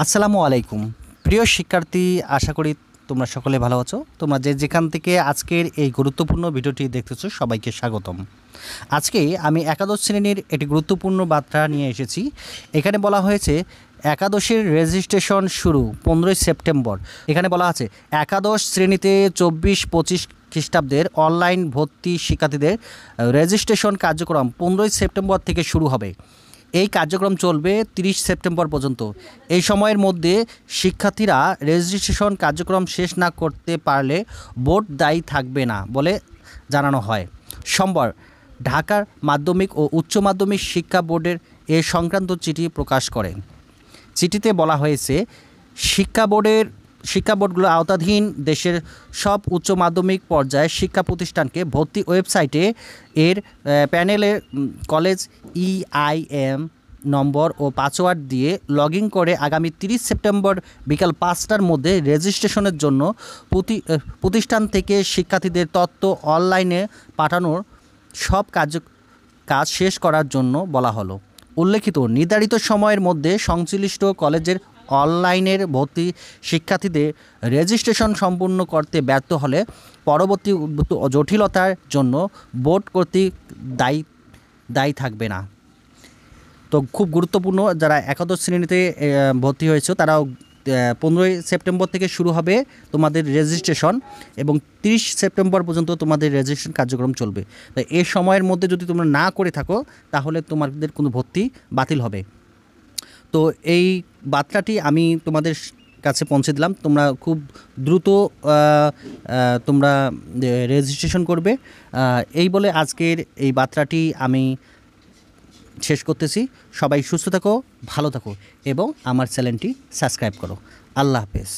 আসসালামু আলাইকুম প্রিয় শিক্ষার্থী, আশা করি তোমরা সকলে ভালো আছো। তোমরা যেখান থেকে আজকের এই গুরুত্বপূর্ণ ভিডিওটি দেখতেছো সবাইকে স্বাগতম। আজকে আমি একাদশ শ্রেণীর একটি গুরুত্বপূর্ণ বার্তা নিয়ে এসেছি। এখানে বলা হয়েছে একাদশের রেজিস্ট্রেশন শুরু 15ই সেপ্টেম্বর। এখানে বলা আছে একাদশ শ্রেণীতে 24-25 খ্রিস্টাব্দের অনলাইন ভর্তি শিক্ষার্থীদের রেজিস্ট্রেশন কার্যক্রম 15ই সেপ্টেম্বর থেকে শুরু হবে। এই কার্যক্রম চলবে 30 সেপ্টেম্বর পর্যন্ত। এই সময়ের মধ্যে শিক্ষার্থীরা রেজিস্ট্রেশন কার্যক্রম শেষ না করতে পারলে বোর্ড দায়ী থাকবে না বলে জানানো হয়। সোমবার ঢাকার মাধ্যমিক ও উচ্চ মাধ্যমিক শিক্ষা বোর্ডের এ সংক্রান্ত চিঠি প্রকাশ করেন। চিঠিতে বলা হয়েছে শিক্ষা বোর্ডগুলোর আওতাধীন দেশের সব উচ্চ মাধ্যমিক পর্যায়ের শিক্ষা প্রতিষ্ঠানকে ভর্তি ওয়েবসাইটে এর প্যানেলের কলেজ EIN নম্বর ও পাসওয়ার্ড দিয়ে লগ ইন করে আগামী 30 সেপ্টেম্বর বিকাল 5টার মধ্যে রেজিস্ট্রেশনের জন্য প্রতিষ্ঠান থেকে শিক্ষার্থীদের তথ্য অনলাইনে পাঠানোর সব কাজ শেষ করার জন্য বলা হলো। উল্লেখিত নির্ধারিত সময়ের মধ্যে সংশ্লিষ্ট কলেজের অনলাইনের ভর্তি শিক্ষার্থীদের রেজিস্ট্রেশন সম্পূর্ণ করতে ব্যর্থ হলে পরবর্তী উদ্ভূত জটিলতার জন্য বোর্ড কর্তৃক দায়ী থাকবে না। তো খুব গুরুত্বপূর্ণ, যারা একাদশ শ্রেণীতে ভর্তি হয়েছে তারাও 15ই সেপ্টেম্বর থেকে শুরু হবে তোমাদের রেজিস্ট্রেশন এবং 30 সেপ্টেম্বর পর্যন্ত তোমাদের রেজিস্ট্রেশন কার্যক্রম চলবে। তাই এই সময়ের মধ্যে যদি তোমরা না করে থাকো তাহলে তোমাদের কোনো ভর্তি বাতিল হবে। তো এই বার্তাটি আমি তোমাদের কাছে পৌঁছে দিলাম। তোমরা খুব দ্রুত তোমরা রেজিস্ট্রেশন করবে। এই বলে আজকের এই বার্তাটি আমি শেষ করতেছি। সবাই সুস্থ থাকো, ভালো থাকো এবং আমার চ্যানেলটি সাবস্ক্রাইব করো। আল্লাহ হাফেজ।